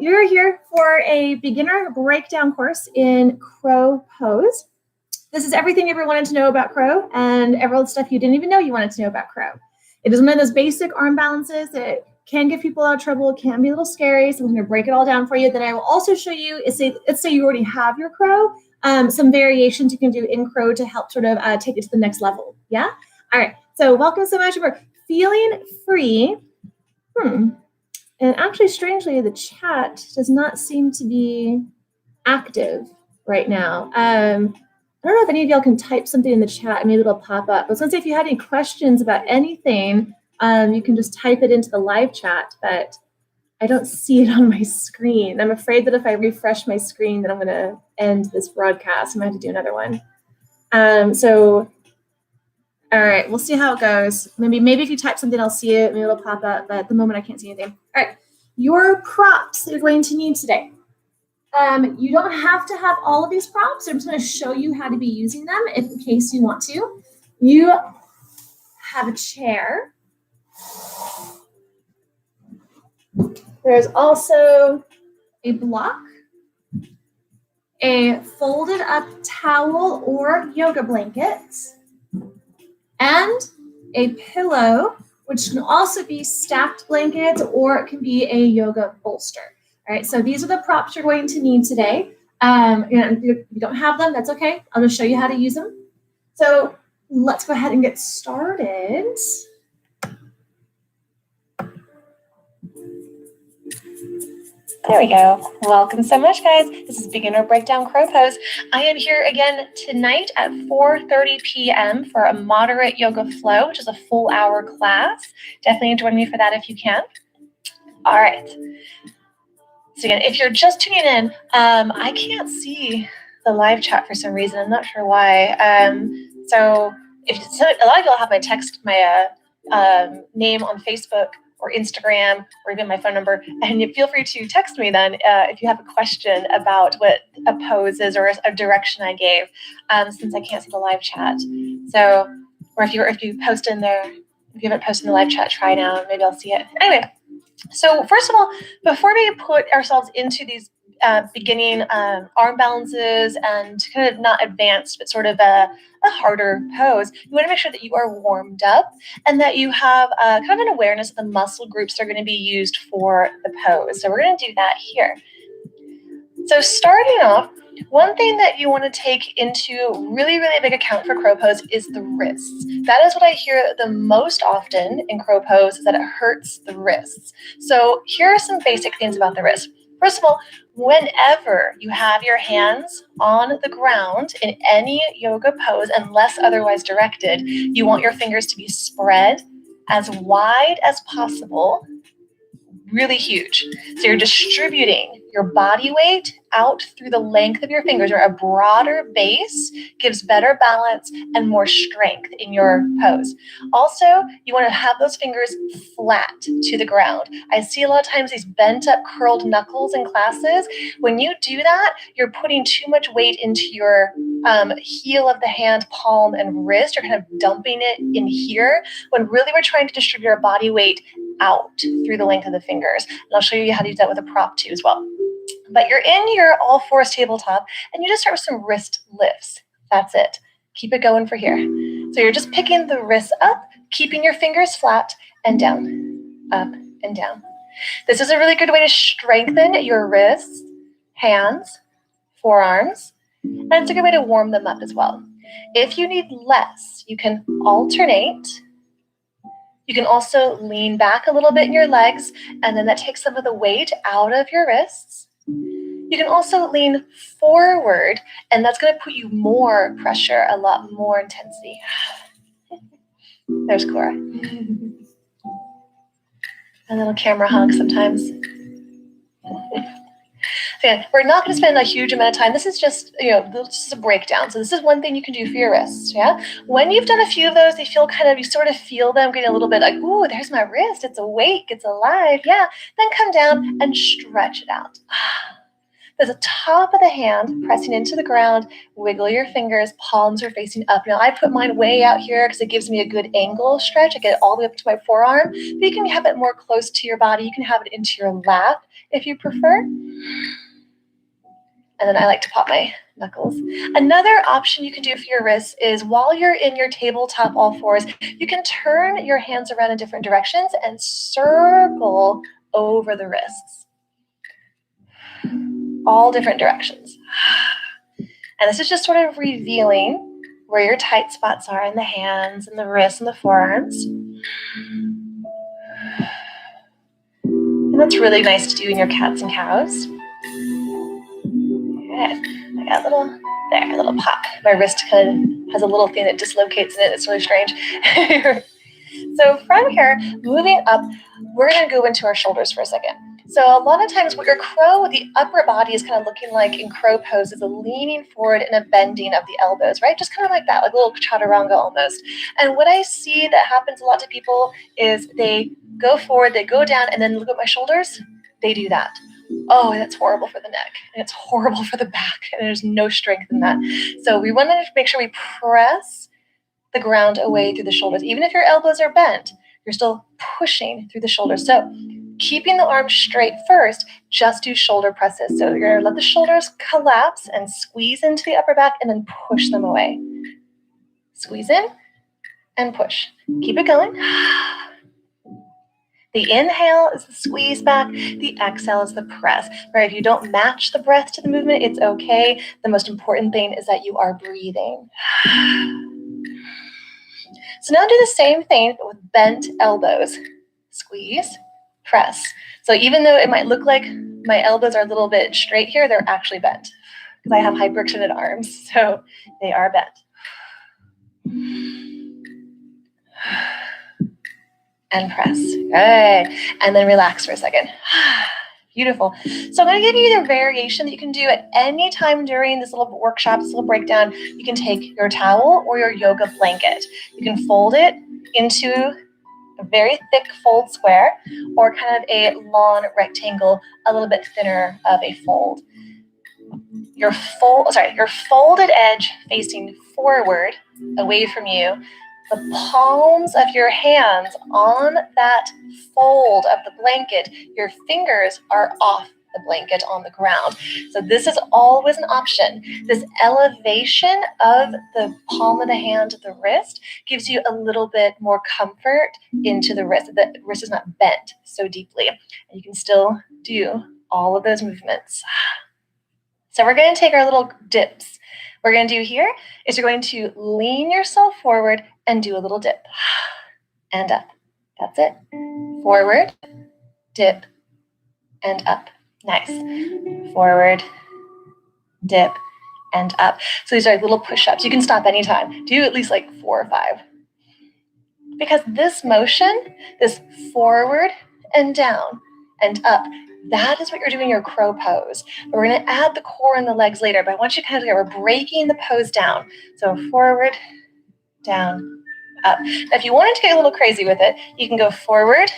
You're here for a beginner breakdown course in crow pose. This is everything you ever wanted to know about crow and every stuff you didn't even know you wanted to know about crow. It is one of those basic arm balances that can get people out of trouble, can be a little scary, so I'm going to break it all down for you. Then I will also show you, let's say you already have your crow, some variations you can do in crow to help sort of take it to the next level. Yeah? All right. So welcome so much. We're feeling free. And actually, strangely, the chat does not seem to be active right now. I don't know if any of y'all can type something in the chat and maybe it'll pop up. I was going to say, if you had any questions about anything, you can just type it into the live chat, but I don't see it on my screen. I'm afraid that if I refresh my screen, then I'm going to end this broadcast. I might have to do another one. All right, we'll see how it goes. Maybe if you type something, I'll see it. Maybe it'll pop up, but at the moment I can't see anything. All right, your props that you're going to need today. You don't have to have all of these props. I'm just going to show you how to be using them in case you want to. You have a chair. There's also a block, a folded up towel or yoga blanket, and a pillow, which can also be stacked blanket or it can be a yoga bolster. All right, so these are the props you're going to need today. If you don't have them, that's okay. I'll just show you how to use them. So let's go ahead and get started. There we go. Welcome so much, guys. This is Beginner Breakdown Crow Pose. I am here again tonight at 4:30 p.m. for a moderate yoga flow, which is a full hour class. Definitely join me for that if you can. All right. So again, if you're just tuning in, I can't see the live chat for some reason. I'm not sure why. So a lot of y'all have my name on Facebook or Instagram, or even my phone number, and you feel free to text me then if you have a question about what a pose is or a direction I gave, since I can't see the live chat. So, or if you post in there, if you haven't posted in the live chat, try now, maybe I'll see it. Anyway, so first of all, before we put ourselves into these beginning arm balances and kind of not advanced, but sort of a harder pose, you want to make sure that you are warmed up and that you have kind of an awareness of the muscle groups that are going to be used for the pose. So we're going to do that here. So starting off, one thing that you want to take into really, really big account for crow pose is the wrists. That is what I hear the most often in crow pose, is that it hurts the wrists. So here are some basic things about the wrist. First of all, whenever you have your hands on the ground in any yoga pose, unless otherwise directed, you want your fingers to be spread as wide as possible, really huge. So you're distributing your body weight out through the length of your fingers, or a broader base gives better balance and more strength in your pose. Also, you want to have those fingers flat to the ground. I see a lot of times these bent up curled knuckles in classes. When you do that, you're putting too much weight into your heel of the hand, palm, and wrist. You're kind of dumping it in here, when really we're trying to distribute our body weight out through the length of the fingers. And I'll show you how to do that with a prop too as well. But you're in your all fours tabletop and you just start with some wrist lifts. That's it. Keep it going for here. So you're just picking the wrists up, keeping your fingers flat and down, up and down. This is a really good way to strengthen your wrists, hands, forearms, and it's a good way to warm them up as well. If you need less, you can alternate. You can also lean back a little bit in your legs, and then that takes some of the weight out of your wrists. You can also lean forward, and that's going to put you more pressure, a lot more intensity. There's Cora. A little camera hug sometimes. So yeah, we're not going to spend a huge amount of time. This is just, this is a breakdown. So this is one thing you can do for your wrists. Yeah. When you've done a few of those, you sort of feel them getting a little bit like, ooh, there's my wrist. It's awake. It's alive. Yeah. Then come down and stretch it out. There's the top of the hand pressing into the ground. Wiggle your fingers. Palms are facing up. Now I put mine way out here because it gives me a good angle stretch. I get it all the way up to my forearm. But you can have it more close to your body. You can have it into your lap if you prefer. And then I like to pop my knuckles. Another option you can do for your wrists is while you're in your tabletop all fours, you can turn your hands around in different directions and circle over the wrists. All different directions. And this is just sort of revealing where your tight spots are in the hands and the wrists and the forearms. And that's really nice to do in your cats and cows. Good. I got a little pop. My wrist kind of has a little thing that dislocates in it. It's really strange. So from here, moving up, we're going to go into our shoulders for a second. So a lot of times with your crow, the upper body is kind of looking like in crow pose is a leaning forward and a bending of the elbows, right? Just kind of like that, like a little chaturanga almost. And what I see that happens a lot to people is they go forward, they go down, and then look at my shoulders. They do that. Oh, that's horrible for the neck, and it's horrible for the back, and there's no strength in that. So we want to make sure we press the ground away through the shoulders. Even if your elbows are bent, you're still pushing through the shoulders. So keeping the arms straight first, just do shoulder presses. So you're going to let the shoulders collapse and squeeze into the upper back and then push them away. Squeeze in and push. Keep it going. The inhale is the squeeze back. The exhale is the press. Right? If you don't match the breath to the movement, it's okay. The most important thing is that you are breathing. So now do the same thing, but with bent elbows. Squeeze, press. So even though it might look like my elbows are a little bit straight here, they're actually bent because I have hyperextended arms, so they are bent. And press. Good. And then relax for a second. Beautiful. So I'm going to give you the variation that you can do at any time during this little workshop, this little breakdown. You can take your towel or your yoga blanket. You can fold it into a very thick fold square or kind of a long rectangle, a little bit thinner of a fold. Your folded edge facing forward, away from you. The palms of your hands on that fold of the blanket, your fingers are off the blanket on the ground. So this is always an option. This elevation of the palm of the hand to the wrist gives you a little bit more comfort into the wrist. The wrist is not bent so deeply. And you can still do all of those movements. So we're going to take our little dips. What we're going to do here is you're going to lean yourself forward and do a little dip and up. That's it. Forward, dip, and up. Nice. Forward, dip, and up. So these are little push-ups. You can stop anytime. Do at least like 4 or 5. Because this motion, this forward and down and up, that is what you're doing your crow pose. But we're going to add the core and the legs later, but I want you to kind of get, we're breaking the pose down. So forward, down, up. Now, if you wanted to get a little crazy with it, you can go forward,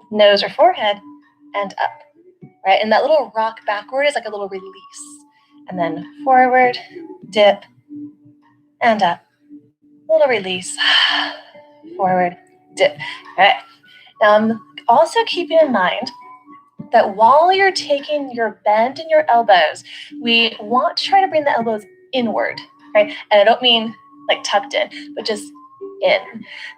nose or forehead, and up, right? And that little rock backward is like a little release. And then forward, dip, and up. Little release. Forward, dip. All right. Now, I'm also keeping in mind that while you're taking your bend in your elbows, we want to try to bring the elbows inward, right? And I don't mean like tucked in, but just in.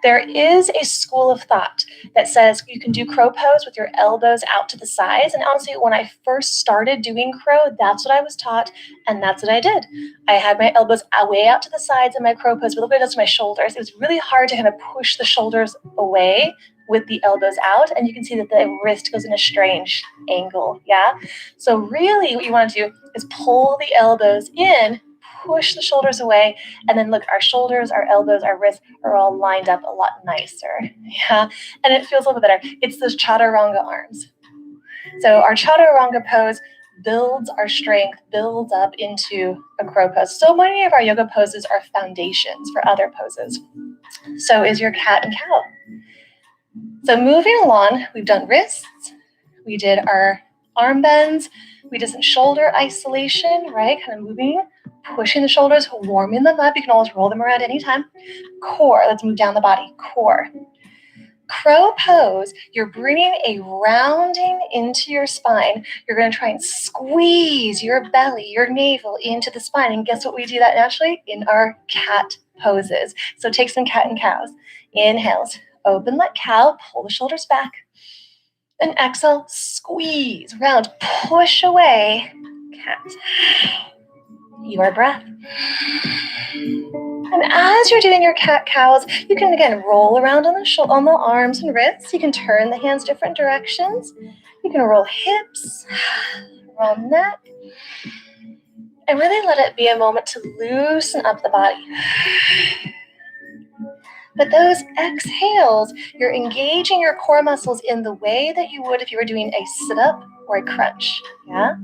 There is a school of thought that says you can do crow pose with your elbows out to the sides. And honestly, when I first started doing crow, that's what I was taught, and that's what I did. I had my elbows way out to the sides in my crow pose, but look what it does to my shoulders. It was really hard to kind of push the shoulders away with the elbows out, and you can see that the wrist goes in a strange angle, yeah? So really what you want to do is pull the elbows in, push the shoulders away, and then look, our shoulders, our elbows, our wrists are all lined up a lot nicer, yeah? And it feels a little bit better. It's those chaturanga arms. So our chaturanga pose builds our strength, builds up into a crow pose. So many of our yoga poses are foundations for other poses. So is your cat and cow. So moving along, we've done wrists, we did our arm bends. We did some shoulder isolation, right? Kind of moving, pushing the shoulders, warming them up. You can always roll them around anytime. Core, let's move down the body. Core. Crow pose, you're bringing a rounding into your spine. You're going to try and squeeze your belly, your navel into the spine. And guess what? We do that naturally in our cat poses. So take some cat and cows. Inhales, open like cow, pull the shoulders back. And exhale, squeeze, round, push away, cat. Your breath. And as you're doing your cat-cows, you can again roll around on the arms and wrists. You can turn the hands different directions. You can roll hips, roll neck, and really let it be a moment to loosen up the body. But those exhales, you're engaging your core muscles in the way that you would if you were doing a sit-up or a crunch. Yeah?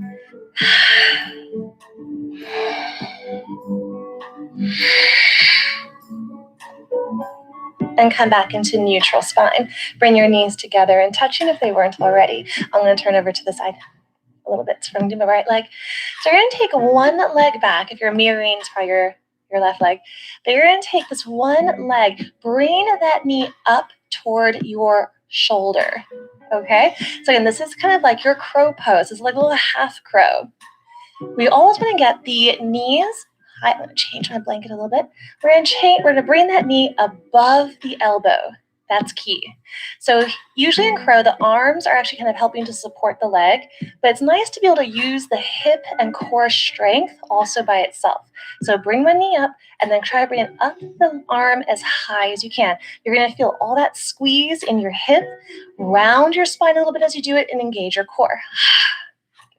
And come back into neutral spine. Bring your knees together and touching if they weren't already. I'm going to turn over to the side a little bit from my right leg. So you're going to take one leg back. If you're mirroring, it's probably your left leg. But you're going to take this one leg, bring that knee up toward your shoulder. Okay? So again, this is kind of like your crow pose. It's like a little half crow. We always want to get the knees. I'm going to change my blanket a little bit. We're going to bring that knee above the elbow. That's key. So usually in crow, the arms are actually kind of helping to support the leg, but it's nice to be able to use the hip and core strength also by itself. So bring one knee up and then try to bring it up the arm as high as you can. You're going to feel all that squeeze in your hip, round your spine a little bit as you do it, and engage your core.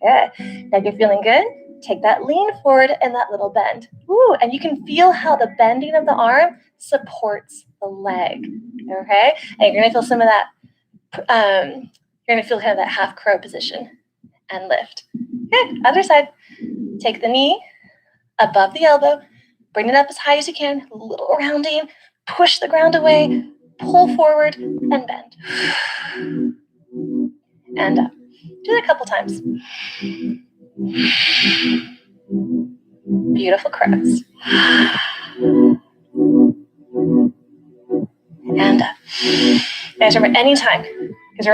Good. Now you're feeling good. Take that lean forward and that little bend. Ooh, and you can feel how the bending of the arm supports the leg. Okay? And you're going to feel some of that, you're going to feel kind of that half crow position and lift. Good. Other side. Take the knee above the elbow. Bring it up as high as you can. A little rounding. Push the ground away. Pull forward and bend. And up. Do it a couple times. Beautiful crows. And up. Guys, remember anytime, because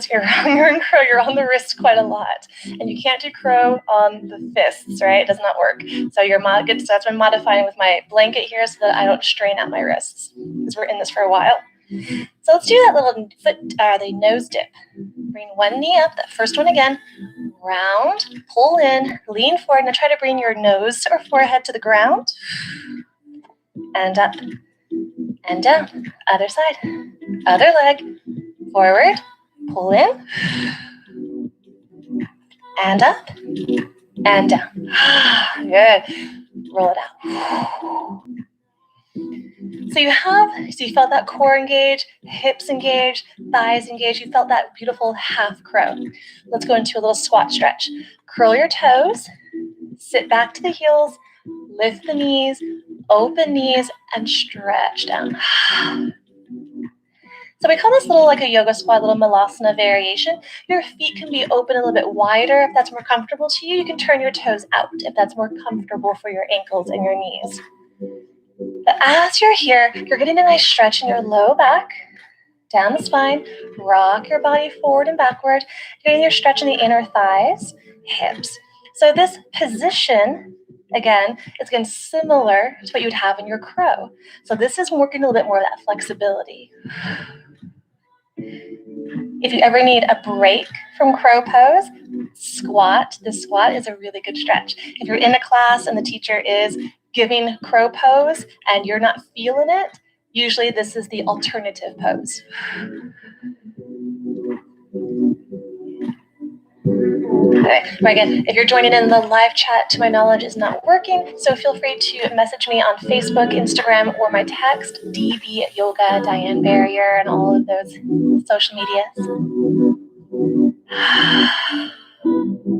you're in crow, you're on the wrist quite a lot, and you can't do crow on the fists, right? It does not work. So so that's why I'm modifying with my blanket here so that I don't strain out my wrists, because we're in this for a while. So let's do that little the nose dip. Bring one knee up, that first one again, round, pull in, lean forward, and try to bring your nose or forehead to the ground, and up, and down. Other side, other leg, forward, pull in, and up, and down. Good. Roll it out. So you felt that core engage, hips engage, thighs engage. You felt that beautiful half crow. Let's go into a little squat stretch. Curl your toes, sit back to the heels, lift the knees, open knees, and stretch down. So we call this little like a yoga squat, little malasana variation. Your feet can be open a little bit wider if that's more comfortable to you. You can turn your toes out if that's more comfortable for your ankles and your knees. But as you're here, you're getting a nice stretch in your low back, down the spine, rock your body forward and backward, getting your stretch in the inner thighs, hips. So this position, again, is again similar to what you would have in your crow. So this is working a little bit more of that flexibility. If you ever need a break from crow pose, squat. This squat is a really good stretch. If you're in a class and the teacher is giving crow pose and you're not feeling it, usually this is the alternative pose. Okay. Again, if you're joining in the live chat, to my knowledge, is not working, so feel free to message me on Facebook, Instagram, or my text, DB Yoga, Diane Barrier, and all of those social medias.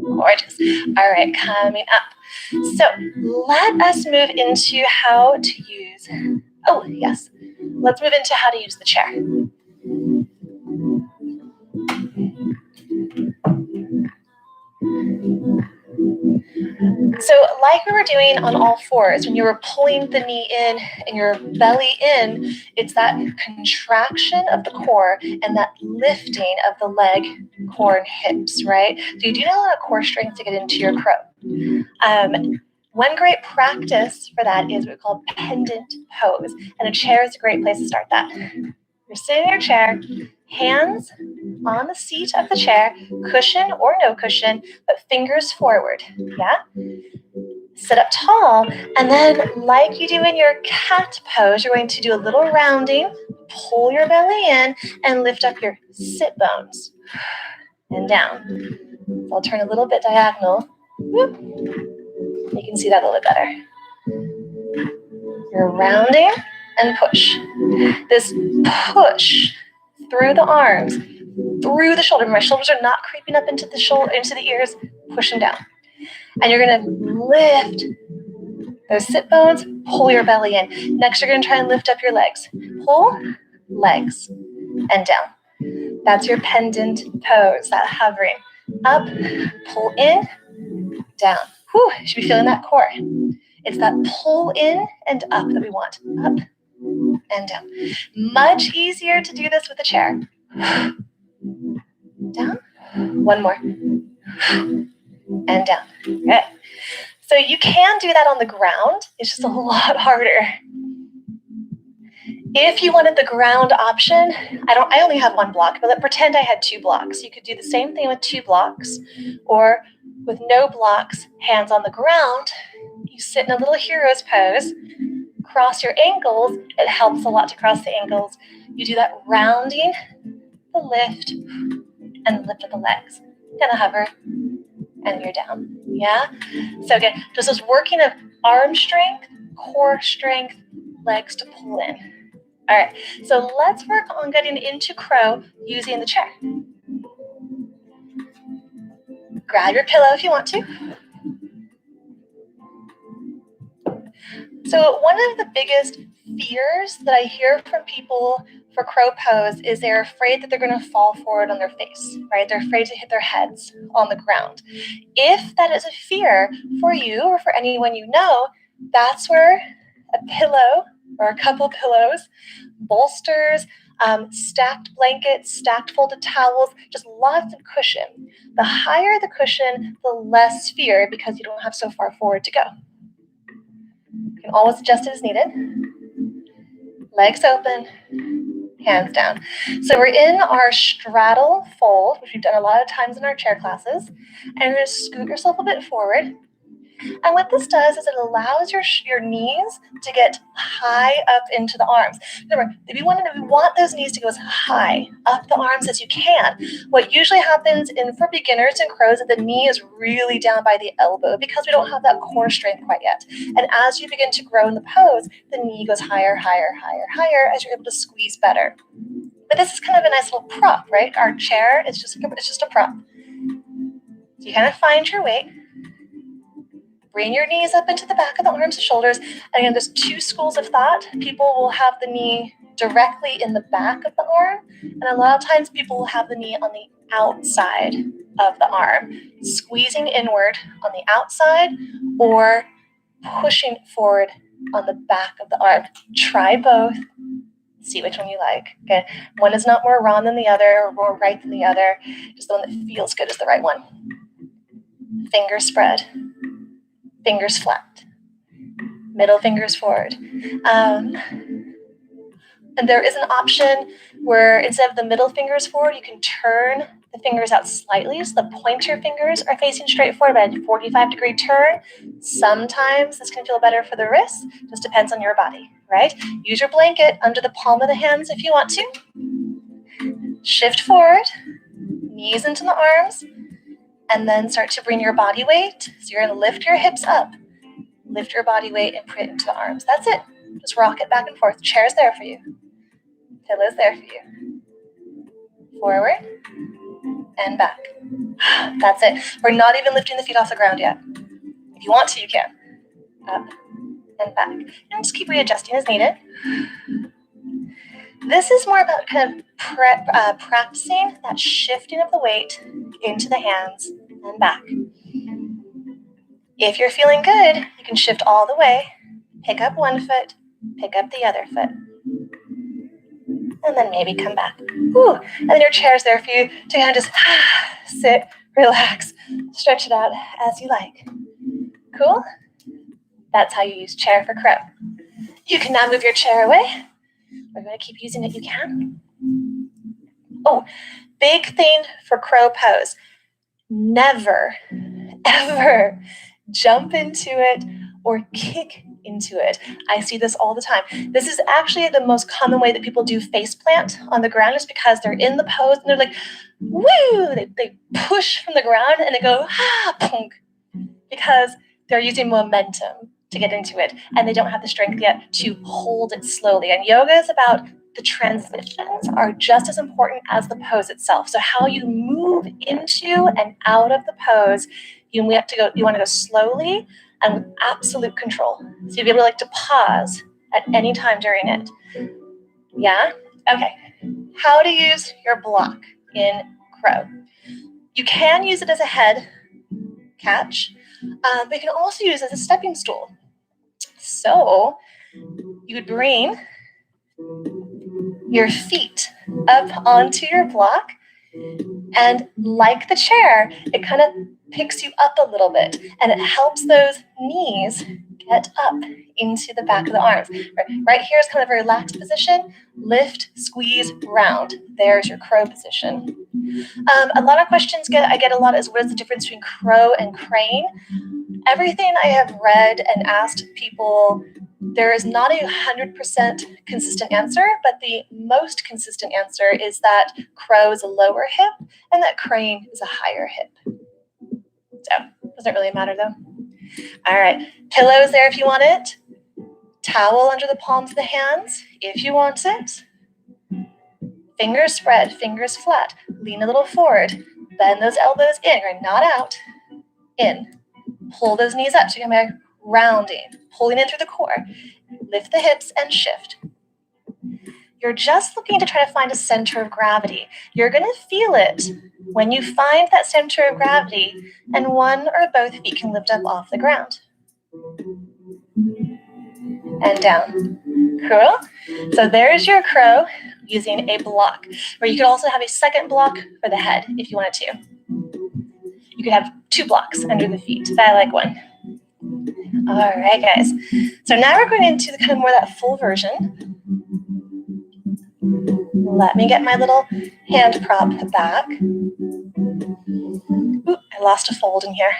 Gorgeous. All right, coming up. So let us move into how to use, let's move into how to use the chair. So like we were doing on all fours, when you were pulling the knee in and your belly in, it's that contraction of the core and that lifting of the leg, core, and hips, right? So you do need a lot of core strength to get into your crow. One great practice for that is what we call pendant pose, and a chair is a great place to start that. You're sitting in your chair, hands on the seat of the chair, cushion or no cushion, but fingers forward, yeah? Sit up tall, and then like you do in your cat pose, you're going to do a little rounding, pull your belly in, and lift up your sit bones and down. So I'll turn a little bit diagonal. Whoop. You can see that a little better. You're rounding and push. This push through the arms, through the shoulder. My shoulders are not creeping up into the ears, pushing down. And you're going to lift those sit bones, pull your belly in. Next, you're going to try and lift up your legs. Pull, legs, and down. That's your pendant pose, that hovering. Up, pull in, down. Whew, you should be feeling that core. It's that pull in and up that we want. Up and down. Much easier to do this with a chair. Down. One more. And down. Good. So you can do that on the ground. It's just a lot harder. If you wanted the ground option, I only have one block, but pretend I had 2 blocks. You could do the same thing with 2 blocks, or with no blocks, hands on the ground. You sit in a little hero's pose, cross your ankles. It helps a lot to cross the ankles. You do that rounding, the lift, and the lift of the legs. Kind of hover, and you're down. Yeah? So again, just this working of arm strength, core strength, legs to pull in. All right, so let's work on getting into crow using the chair. Grab your pillow if you want to. So one of the biggest fears that I hear from people for crow pose is they're afraid that they're going to fall forward on their face, right? They're afraid to hit their heads on the ground. If that is a fear for you or for anyone you know, that's where a pillow or a couple pillows, bolsters, stacked blankets, stacked folded towels, just lots of cushion. The higher the cushion, the less fear because you don't have so far forward to go. You can always adjust it as needed. Legs open, hands down. So we're in our straddle fold, which we've done a lot of times in our chair classes. And you're going to scoot yourself a bit forward. And what this does is it allows your knees to get high up into the arms. Remember, we want those knees to go as high up the arms as you can. What usually happens for beginners and crows is that the knee is really down by the elbow because we don't have that core strength quite yet. And as you begin to grow in the pose, the knee goes higher, higher, higher, higher as you're able to squeeze better. But this is kind of a nice little prop, right? Our chair is just a prop. So you kind of find your weight. Bring your knees up into the back of the arms and shoulders. And again, there's 2 schools of thought. People will have the knee directly in the back of the arm. And a lot of times people will have the knee on the outside of the arm, squeezing inward on the outside or pushing forward on the back of the arm. Try both. See which one you like. Okay. One is not more wrong than the other or more right than the other. Just the one that feels good is the right one. Fingers spread. Fingers flat, middle fingers forward. And there is an option where instead of the middle fingers forward, you can turn the fingers out slightly. So the pointer fingers are facing straight forward, but a 45-degree turn. Sometimes this can feel better for the wrists. Just depends on your body, right? Use your blanket under the palm of the hands if you want to. Shift forward, knees into the arms. And then start to bring your body weight. So you're going to lift your hips up, lift your body weight, and put it into the arms. That's it. Just rock it back and forth. Chair's there for you. Pillow's there for you. Forward and back. That's it. We're not even lifting the feet off the ground yet. If you want to, you can. Up and back. And just keep readjusting as needed. This is more about kind of practicing that shifting of the weight into the hands and back. If you're feeling good, you can shift all the way, pick up one foot, pick up the other foot, and then maybe come back. Whew. And then your chair's there for you to kind of just sit, relax, stretch it out as you like. Cool? That's how you use chair for crow. You can now move your chair away. We're going to keep using it, you can. Oh, big thing for crow pose. Never, ever jump into it or kick into it. I see this all the time. This is actually the most common way that people do face plant on the ground, is because they're in the pose and they're like, woo! They push from the ground and they go, punk, because they're using momentum to get into it and they don't have the strength yet to hold it slowly. And yoga is about the transitions are just as important as the pose itself. So how you move into and out of the pose, you want to go slowly and with absolute control. So you'll be able to pause at any time during it. Yeah? Okay. How to use your block in crow. You can use it as a head catch, but you can also use it as a stepping stool. So you would bring your feet up onto your block, and like the chair, it kind of picks you up a little bit and it helps those knees get up into the back of the arms. Right here is kind of a relaxed position. Lift, squeeze, round. There's your crow position. A lot of questions I get a lot is, what is the difference between crow and crane? Everything I have read and asked people, there is not a 100% consistent answer, but the most consistent answer is that crow is a lower hip and that crane is a higher hip. So, doesn't really matter though. All right, pillows there if you want it. Towel under the palms of the hands if you want it. Fingers spread, fingers flat. Lean a little forward. Bend those elbows in, or not out. In. Pull those knees up. So you're going to be rounding, pulling in through the core. Lift the hips and shift. You're just looking to try to find a center of gravity. You're going to feel it when you find that center of gravity and one or both feet can lift up off the ground. And down. Cool? So there's your crow using a block, where you could also have a second block for the head if you wanted to. You could have 2 blocks under the feet, but I like one. All right, guys. So now we're going into the kind of more that full version. Let me get my little hand prop back. Ooh, I lost a fold in here.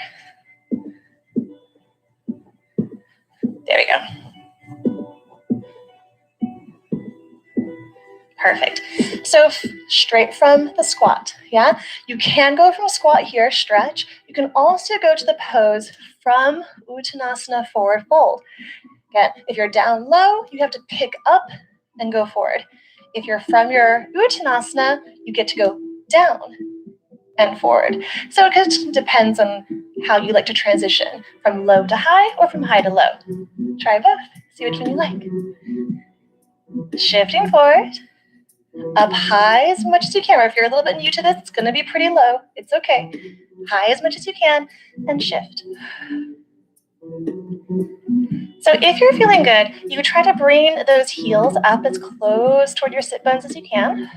There we go. Perfect. So straight from the squat, yeah? You can go from squat here, stretch. You can also go to the pose from Uttanasana, forward fold. Again, if you're down low, you have to pick up and go forward. If you're from your Uttanasana, you get to go down and forward. So it just depends on how you like to transition, from low to high or from high to low. Try both. See which one you like. Shifting forward. Up high as much as you can. Or if you're a little bit new to this, it's going to be pretty low. It's okay. High as much as you can and shift. So if you're feeling good, you would try to bring those heels up as close toward your sit bones as you can.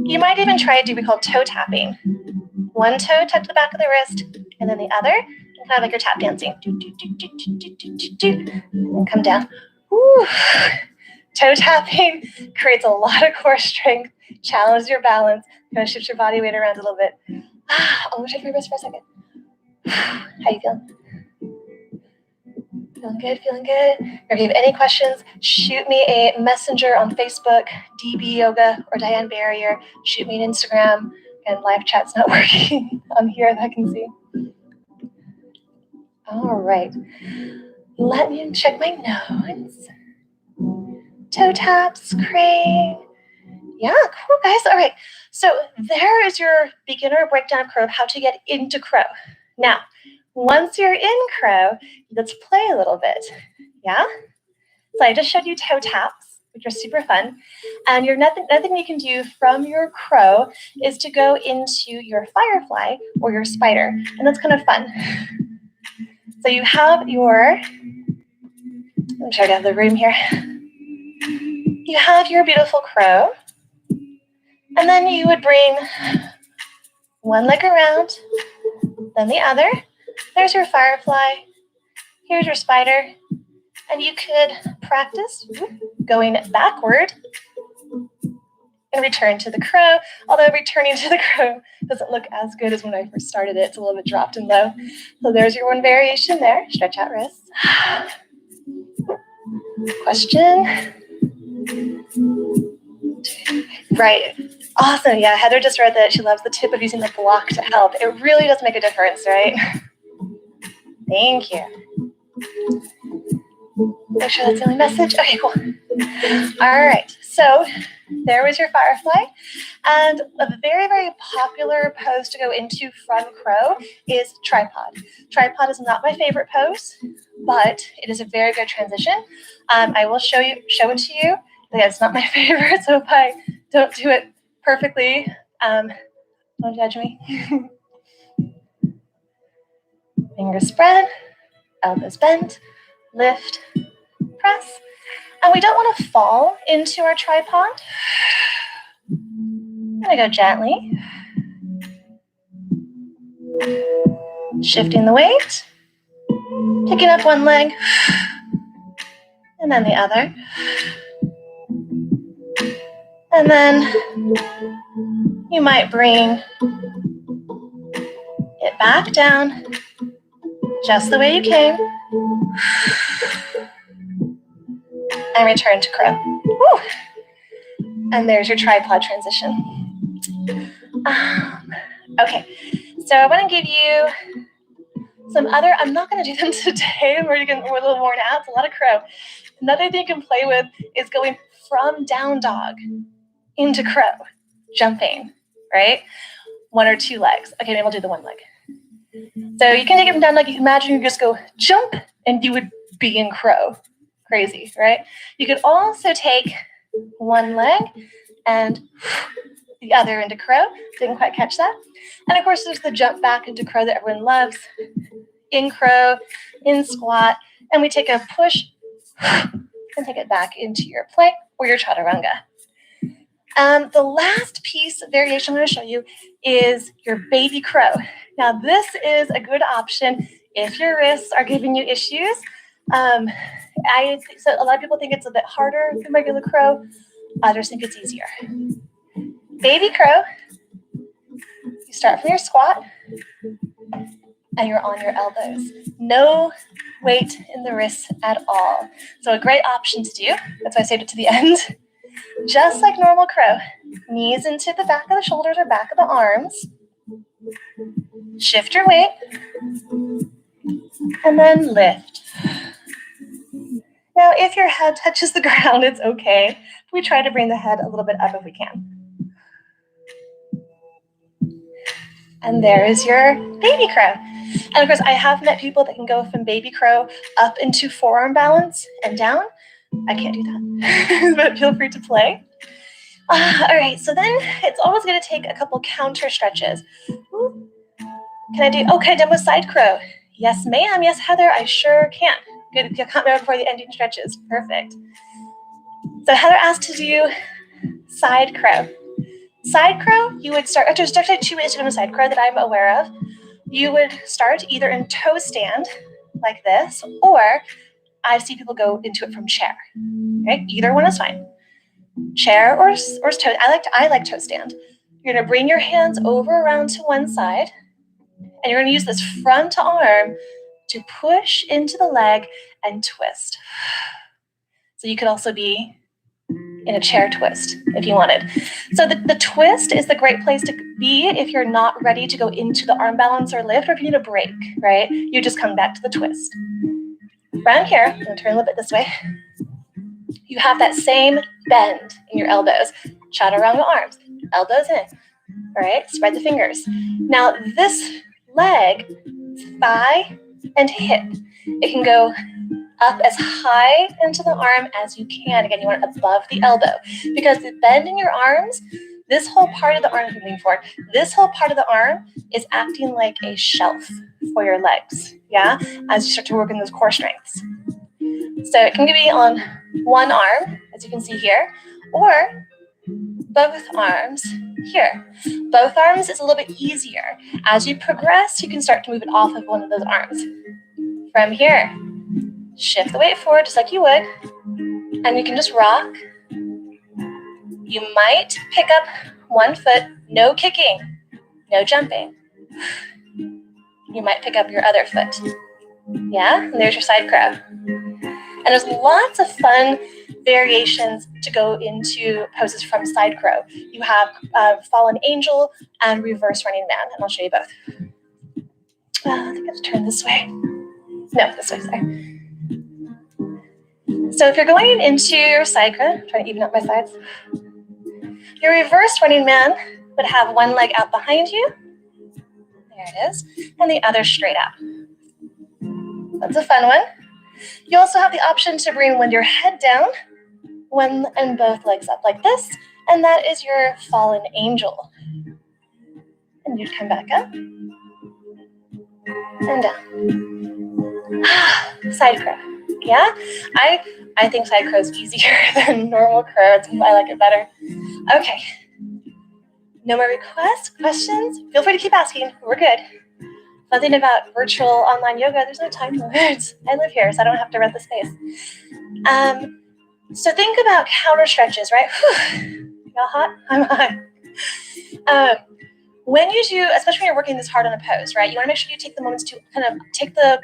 You might even try to do what we call toe tapping. One toe tucked to the back of the wrist, and then the other, and kind of like you're tap dancing. Do, do, do, do, do, do, do, do, do. And come down. Woo. Toe tapping creates a lot of core strength, challenges your balance, kind of shifts your body weight around a little bit. I'm going to take my wrist for a second. How you feeling? Feeling good, feeling good. If you have any questions, shoot me a messenger on Facebook, DB Yoga or Diane Barrier. Shoot me an Instagram, and live chat's not working on here that I can see. All right. Let me check my notes. Toe taps, crane. Yeah, cool, guys. All right. So there is your beginner breakdown of crow of how to get into crow. Now, once you're in crow, let's play a little bit. Yeah? So I just showed you toe taps, which are super fun. And nothing you can do from your crow is to go into your firefly or your spider. And that's kind of fun. So you have your, I'm trying to have the room here. You have your beautiful crow, and then you would bring one leg around, then the other. There's your firefly. Here's your spider. And you could practice going backward and return to the crow, although returning to the crow doesn't look as good as when I first started it. It's a little bit dropped and low. So there's your one variation there. Stretch out wrists. Question? Right. Awesome. Yeah, Heather just read that she loves the tip of using the block to help. It really does make a difference, right? Thank you. Make sure that's the only message. Okay, cool. All right. So there was your firefly. And a very, very popular pose to go into front crow is tripod. Tripod is not my favorite pose, but it is a very good transition. I will show it to you. Again, it's not my favorite, so if I don't do it perfectly, don't judge me. Fingers spread, elbows bent, lift, press. And we don't want to fall into our tripod. I'm going to go gently. Shifting the weight. Picking up one leg. And then the other. And then you might bring it back down just the way you came. And return to crow. Woo! And there's your tripod transition. Okay, so I want to give you some other, I'm not going to do them today, we're a little worn out, it's a lot of crow. Another thing you can play with is going from down dog into crow, jumping, right? One or two legs. Okay, maybe I'll do the one leg. So you can take it from down dog, you can imagine you just go jump and you would be in crow. Crazy, right? You could also take one leg and the other into crow. Didn't quite catch that. And of course, there's the jump back into crow that everyone loves. In crow, in squat, and we take a push and take it back into your plank or your chaturanga. The last piece variation I'm going to show you is your baby crow. Now, this is a good option if your wrists are giving you issues. So a lot of people think it's a bit harder than regular crow. Others think it's easier. Baby crow, you start from your squat and you're on your elbows. No weight in the wrists at all. So a great option to do. That's why I saved it to the end. Just like normal crow, knees into the back of the shoulders or back of the arms. Shift your weight and then lift. Now, if your head touches the ground, it's okay. We try to bring the head a little bit up if we can. And there is your baby crow. And of course, I have met people that can go from baby crow up into forearm balance and down. I can't do that, but feel free to play. All right, so then it's always going to take a couple counter stretches. Can I demo side crow? Yes, ma'am. Yes, Heather, I sure can. Good, I can't remember before the ending stretches. Perfect. So Heather asked to do side crow. Side crow, you would start, there's actually two ways to do a side crow that I'm aware of. You would start either in toe stand, like this, or I see people go into it from chair. Right? Either one is fine. Chair or toe. I like toe stand. You're going to bring your hands over around to one side, and you're going to use this front arm to push into the leg and twist. So you could also be in a chair twist if you wanted. So the twist is the great place to be if you're not ready to go into the arm balance or lift, or if you need a break, right? You just come back to the twist. Around here, I'm going to turn a little bit this way. You have that same bend in your elbows. Chaturanga arms, elbows in, all right? Spread the fingers. Now this leg, thigh and hip, it can go up as high into the arm as you can. Again, you want it above the elbow because the bend in your arms, this whole part of the arm is moving forward. This whole part of the arm is acting like a shelf for your legs, yeah, as you start to work in those core strengths. So it can be on one arm, as you can see here, or both arms here. Both arms is a little bit easier. As you progress, you can start to move it off of one of those arms. From here, shift the weight forward just like you would, and you can just rock. You might pick up one foot, no kicking, no jumping. You might pick up your other foot. Yeah, and there's your side crow. And there's lots of fun variations to go into poses from side crow. You have fallen angel and reverse running man, and I'll show you both. I think I have to turn this way. No, this way, sorry. So if you're going into your side crow, I'm trying to even up my sides. Your reverse running man would have one leg out behind you. There it is. And the other straight out. That's a fun one. You also have the option to bring your head down, one and both legs up like this, and that is your fallen angel. And you'd come back up and down. Side crow. Yeah, I think side crow is easier than normal crow. I like it better. Okay. No more requests, questions? Feel free to keep asking. We're good. Fun thing about virtual online yoga, there's no time limits. I live here, so I don't have to rent the space. So think about counter stretches, right? Y'all hot? I'm hot. When you do, especially when you're working this hard on a pose, right? You want to make sure you take the moments to kind of take the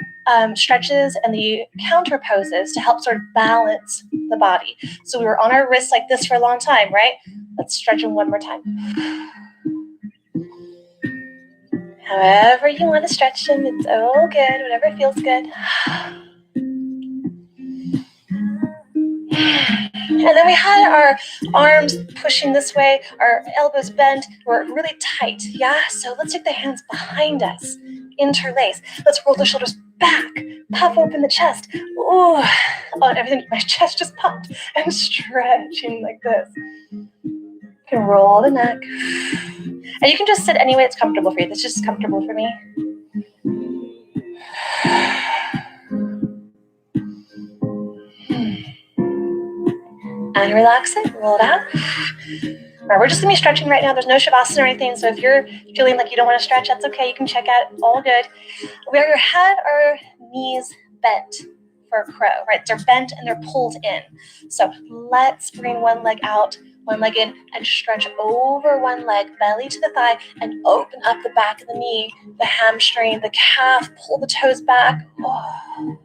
stretches and the counter poses to help sort of balance the body. So we were on our wrists like this for a long time, right? Let's stretch them one more time. However you want to stretch them, it's all good, whatever feels good. And then we had our arms pushing this way, our elbows bent, we're really tight, yeah? So let's take the hands behind us, interlace. Let's roll the shoulders back, puff open the chest. Ooh, oh, everything, my chest just popped. I'm stretching like this. You can roll the neck. And you can just sit any way that's comfortable for you. That's just comfortable for me. And relax it, roll it out. All right, we're just gonna be stretching right now. There's no shavasana or anything, so if you're feeling like you don't want to stretch, that's okay. You can check out, all good. We had our knees bent for a crow, right? They're bent and they're pulled in. So let's bring one leg out, one leg in, and stretch over one leg, belly to the thigh, and open up the back of the knee, the hamstring, the calf, pull the toes back. Oh.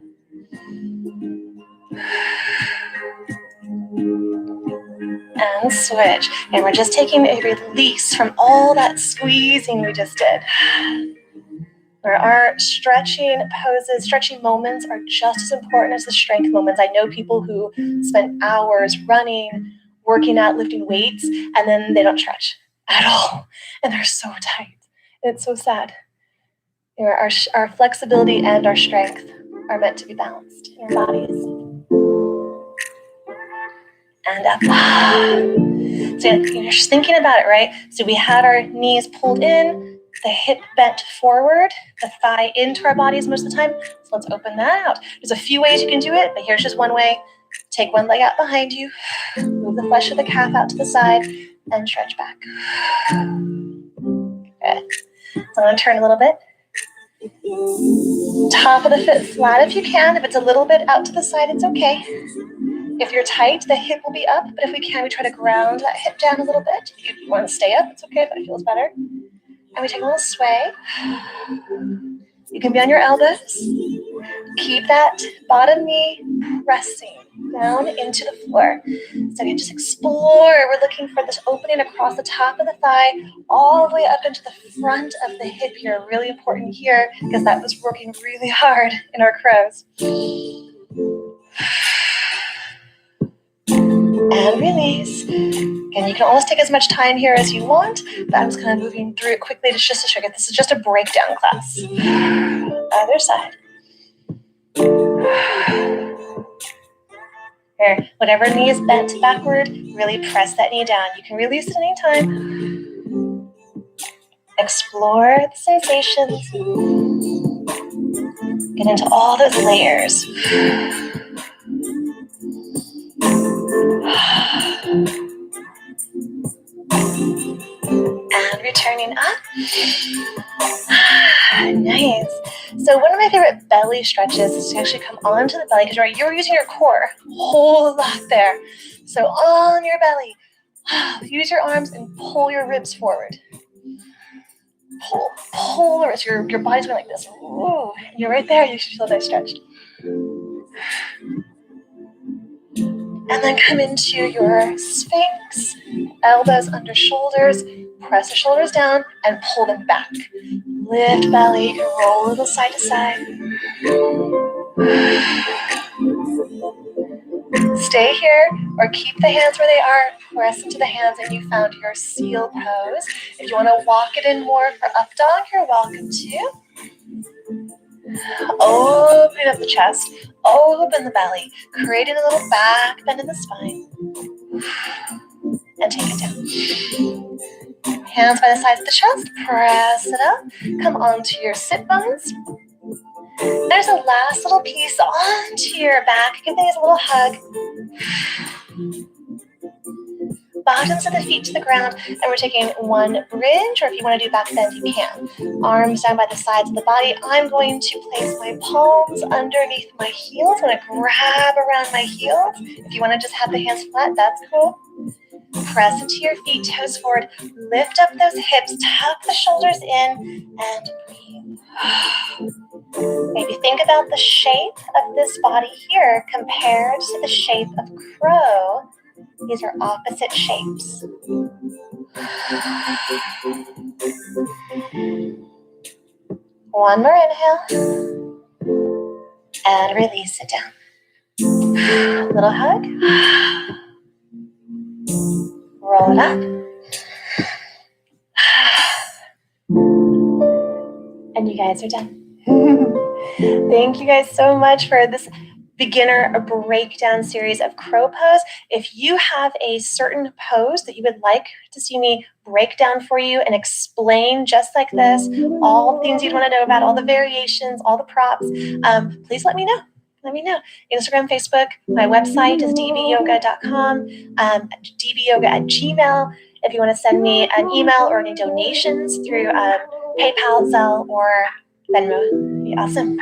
And switch. And we're just taking a release from all that squeezing we just did. Where our stretching poses, stretching moments are just as important as the strength moments. I know people who spend hours running, working out, lifting weights, and then they don't stretch at all. And they're so tight. It's so sad. You know, our flexibility and our strength are meant to be balanced in our bodies. And up. So you're just thinking about it, right? So we had our knees pulled in, the hip bent forward, the thigh into our bodies most of the time. So let's open that out. There's a few ways you can do it, but here's just one way. Take one leg out behind you, move the flesh of the calf out to the side, and stretch back. Good. So I'm going to turn a little bit. Top of the foot flat if you can. If it's a little bit out to the side, it's okay. If you're tight, the hip will be up, but if we can, we try to ground that hip down a little bit. If you want to stay up, it's okay if that feels better. And we take a little sway. You can be on your elbows. Keep that bottom knee pressing down into the floor. So you just explore. We're looking for this opening across the top of the thigh, all the way up into the front of the hip here. Really important here, because that was working really hard in our crows. And release. And you can almost take as much time here as you want, but I'm just kind of moving through it quickly just to show you. This is just a breakdown class. Other side. Here, whatever knee is bent backward, really press that knee down. You can release at any time. Explore the sensations. Get into all those layers. And returning up. Nice. So one of my favorite belly stretches is to actually come onto the belly, because you're using your core. Whole lot there. So on your belly. Use your arms and pull your ribs forward. Pull the ribs. Your body's going like this. Ooh, you're right there. You should feel that stretched. And then come into your Sphinx. Elbows under shoulders. Press the shoulders down and pull them back. Lift belly. Roll a little side to side. Stay here or keep the hands where they are. Press into the hands and you found your seal pose. If you want to walk it in more for up dog, you're welcome to. Open up the chest. Open the belly. Creating a little back bend in the spine. And take it down. Hands by the sides of the chest. Press it up. Come onto your sit bones. There's a last little piece onto your back. Give things a little hug. Bottoms of the feet to the ground, and we're taking one bridge, or if you want to do back bend, you can. Arms down by the sides of the body. I'm going to place my palms underneath my heels. I'm going to grab around my heels. If you want to just have the hands flat, that's cool. Press into your feet, toes forward. Lift up those hips, tuck the shoulders in, and breathe. Maybe think about the shape of this body here compared to the shape of crow. These are opposite shapes. One more inhale. And release it down. Little hug. Roll it up. And you guys are done. Thank you guys so much for this beginner breakdown series of crow pose. If you have a certain pose that you would like to see me break down for you and explain just like this, all the things you'd want to know about, all the variations, all the props, please let me know. Let me know. Instagram, Facebook, my website is dbyoga.com, dbyoga@gmail. If you want to send me an email or any donations through PayPal, Zelle, or Venmo, it'd be awesome.